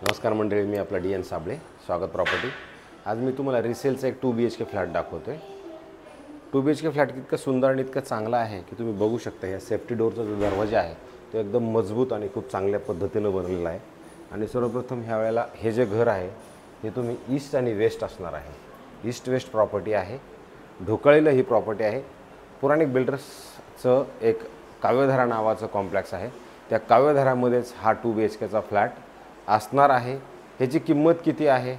नमस्कार मंडळी, मी आपला DN साबळे, स्वागत प्रॉपर्टी। आज मी तुम्हाला रिसेलचा एक 2 BHK फ्लॅट दाखवतोय। 2 BHK फ्लॅट इतका सुंदर आणि इतका चांगला आहे की तुम्ही बघू शकता। या सेफ्टी डोरचा जो दरवाजा आहे तो एकदम मजबूत आणि खूप चांगल्या पद्धतीने बनवलेला आहे। आणि सर्वप्रथम ह्या वेळेला हे जे घर आहे हे तुम्ही ईस्ट आणि वेस्ट असणार आहे। ईस्ट वेस्ट प्रॉपर्टी आहे, ढोकळीला ही प्रॉपर्टी आहे। पुराणिक बिल्डर्सचं एक काव्यधारा नावाचं कॉम्प्लेक्स आहे, त्या काव्यधारामध्येच हा 2 BHKचा फ्लॅट असणार आहे। ह्याची किंमत किती आहे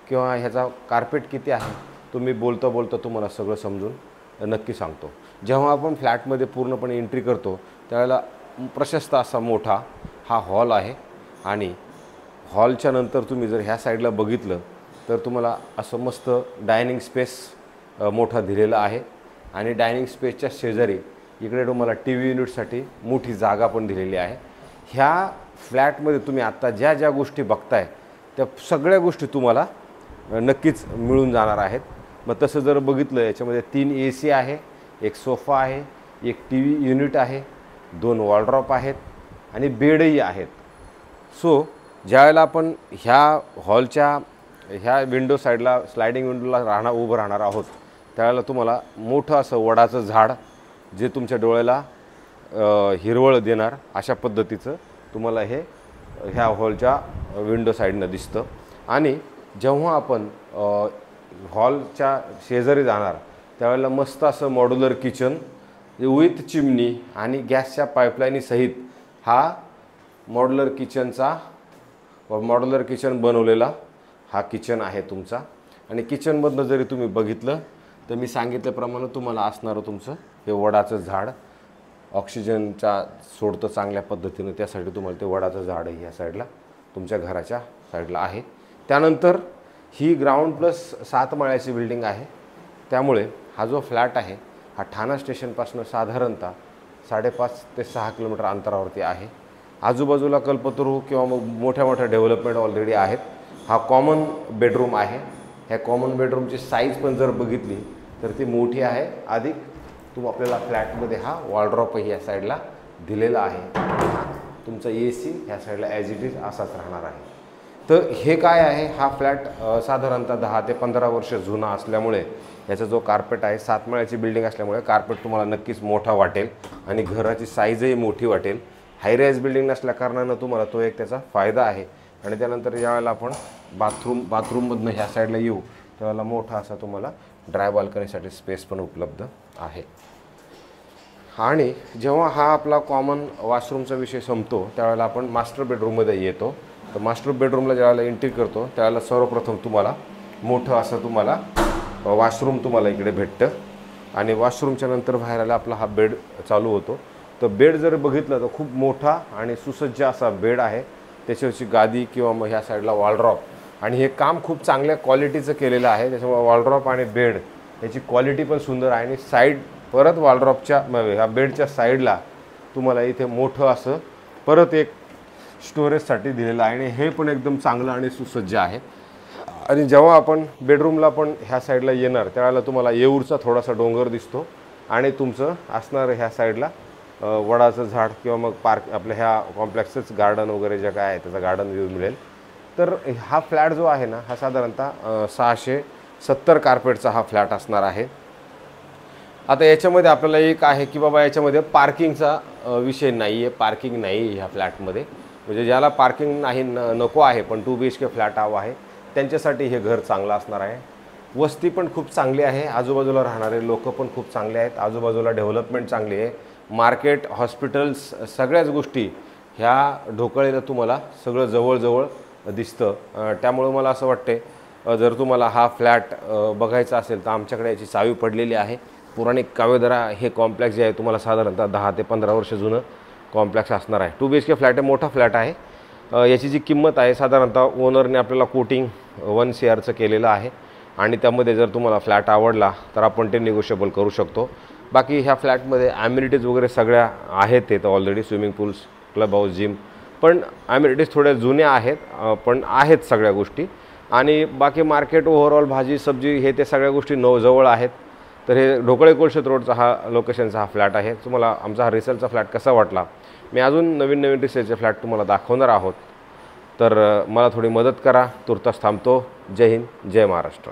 किंवा ह्याचा कार्पेट किती आहे तुम्ही बोलता तुम्हाला सगळं समजून नक्की सांगतो। जेव्हा आपण फ्लॅटमध्ये पूर्णपणे एंट्री करतो त्यावेळेला प्रशस्त असा मोठा हा हॉल आहे आणि हॉलच्या नंतर तुम्ही जर ह्या साईडला बघितलं तर तुम्हाला असं मस्त डायनिंग स्पेस मोठा दिलेला आहे आणि डायनिंग स्पेसच्या शेजारी इकडे तुम्हाला TV युनिटसाठी मोठी जागा पण दिलेली आहे। ह्या फ्लॅटमध्ये तुम्ही आत्ता ज्या ज्या गोष्टी बघताय त्या सगळ्या गोष्टी तुम्हाला नक्कीच मिळून जाणार आहेत। मग तसं जर बघितलं याच्यामध्ये 3 AC आहे, एक सोफा आहे, एक TV युनिट आहे, 2 वॉलड्रॉप आहेत आणि बेडही आहेत। सो ज्यावेळेला आपण ह्या हॉलच्या ह्या विंडो साईडला स्लायडिंग विंडोला उभं राहणार आहोत त्यावेळेला तुम्हाला मोठं असं वडाचं झाड जे तुमच्या डोळ्याला हिरवळ देणार अशा पद्धतीचं तुम्हाला हे ह्या हॉलच्या विंडो साईडनं दिसतं। आणि जेव्हा आपण हॉलच्या शेजारी जाणार त्यावेळेला मस्त असं मॉड्युलर किचन विथ चिमनी आणि गॅसच्या पाईपलाईनीसहित हा मॉड्युलर किचन बनवलेला हा किचन आहे तुमचा। आणि किचनमधनं जरी तुम्ही बघितलं तर मी सांगितल्याप्रमाणे तुम्हाला असणारं तुमचं हे वडाचं झाड ऑक्सिजनचा सोडतं चांगल्या पद्धतीने, त्यासाठी तुम्हाला ते वडाचं झाडही या साईडला तुमच्या घराच्या साईडला आहे। त्यानंतर ही ग्राउंड प्लस 7 माळ्याची बिल्डिंग आहे, त्यामुळे हा जो फ्लॅट आहे हा ठाणा स्टेशनपासून साधारणतः 5.5 ते 6 किलोमीटर अंतरावरती आहे। आजूबाजूला कल्पतरू किंवा मग मोठ्या डेव्हलपमेंट ऑलरेडी आहेत। हा कॉमन बेडरूम आहे। ह्या कॉमन बेडरूमची साईज पण जर बघितली तर ती मोठी आहे। अधिक आपल्याला फ्लॅटमध्ये हा वॉलड्रॉपही या साईडला दिलेला आहे। तुमचा AC ह्या साईडला ॲज इट इज असाच राहणार आहे। तर हे काय आहे, हा फ्लॅट साधारणतः 10 ते 15 वर्ष जुना असल्यामुळे याचा जो कार्पेट आहे 7 माळ्याची बिल्डिंग असल्यामुळे कार्पेट तुम्हाला नक्कीच मोठा वाटेल आणि घराची साईजही मोठी वाटेल। हाय राईज बिल्डिंग नसल्या कारणानं तुम्हाला तो एक त्याचा फायदा आहे। आणि त्यानंतर ज्यावेळेला आपण बाथरूममधनं ह्या साईडला येऊ त्यावेळेला मोठा असा तुम्हाला ड्राय बाल्कनीसाठी स्पेस पण उपलब्ध आहे। आणि जेव्हा हा आपला कॉमन वॉशरूमचा विषय संपतो त्यावेळेला आपण मास्टर बेडरूममध्ये येतो। तर मास्टर बेडरूमला ज्यावेळेला एंट्री करतो त्यावेळेला सर्वप्रथम तुम्हाला मोठं असं तुम्हाला वॉशरूम तुम्हाला इकडे भेटतं आणि वॉशरूमच्या नंतर बाहेर आला आपला हा बेड चालू होतो। तर बेड जर बघितलं तर खूप मोठा आणि सुसज्ज असा बेड आहे, त्याच्यावरची गादी किंवा मग ह्या साईडला वॉलड्रॉप आणि हे काम खूप चांगल्या क्वालिटीचं केलेलं आहे। त्याच्यामुळे वॉलड्रॉप आणि बेड याची क्वालिटी पण सुंदर आहे। आणि साईड परत वॉलड्रॉपच्या ह्या बेडच्या साईडला तुम्हाला इथे मोठं असं परत एक स्टोरेजसाठी दिलेलं आहे आणि हे पण एकदम चांगलं आणि सुसज्ज आहे। आणि जेव्हा आपण बेडरूमला पण ह्या साईडला येणार त्यावेळेला तुम्हाला येऊरचा थोडासा डोंगर दिसतो आणि तुमचं असणारं ह्या साईडला वडाचं झाड किंवा मग पार्क आपल्या ह्या कॉम्प्लेक्सच गार्डन वगैरे जे काय आहे त्याचा गार्डन व्ह्यू मिळेल। तर हा फ्लॅट जो आहे ना हा साधारणतः 670 कार्पेटचा हा फ्लॅट असणार आहे। आता याच्यामध्ये आपल्याला एक आहे की बाबा याच्यामध्ये पार्किंगचा विषय नाही आहे, पार्किंग नाही ह्या फ्लॅटमध्ये। म्हणजे ज्याला पार्किंग नाही नको आहे पण 2 BHK फ्लॅट हवा आहे त्यांच्यासाठी हे घर चांगलं असणार आहे। वस्ती पण खूप चांगली आहे, आजूबाजूला राहणारे लोक पण खूप चांगले आहेत, आजूबाजूला डेव्हलपमेंट चांगली आहे, मार्केट हॉस्पिटल्स सगळ्याच गोष्टी ह्या ढोकळीला तुम्हाला सगळं जवळ दिसतं। त्यामुळे मला असं वाटते जर तुम्हाला हा फ्लॅट बघायचा असेल तर आमच्याकडे याची चावी पडलेली आहे। पुराणिक काव्यधारा हे कॉम्प्लेक्स जे आहे तुम्हाला साधारणतः 10 ते 15 वर्ष जुनं कॉम्प्लेक्स असणार आहे। 2 BHK फ्लॅट आहे, मोठा फ्लॅट आहे। याची जी किंमत आहे साधारणतः ओनरने आपल्याला कोटिंग 1 CRचं केलेलं आहे आणि त्यामध्ये जर तुम्हाला फ्लॅट आवडला तर आपण ते निगोशिएबल करू शकतो। बाकी ह्या फ्लॅटमध्ये ॲम्युनिटीज वगैरे सगळ्या आहेत ते तर already swimming pools, club house, gym, पण ॲम्युनिटीज थोड्या जुन्या आहेत पण आहेत सगळ्या गोष्टी। आणि बाकी मार्केट ओव्हरऑल भाजी सब्जी हे ते सगळ्या गोष्टी जवळ आहेत। तर हे ढोकळे कोळशेत रोडचा हा लोकेशनचा हा फ्लॅट आहे। तुम्हाला आमचा हा रिसेलचा फ्लॅट कसा वाटला, मी अजून नवीन रिसेलचे फ्लॅट तुम्हाला दाखवणार आहोत। तर मला थोडी मदत करा. तुर्तास थांबतो. जय हिंद, जय महाराष्ट्र.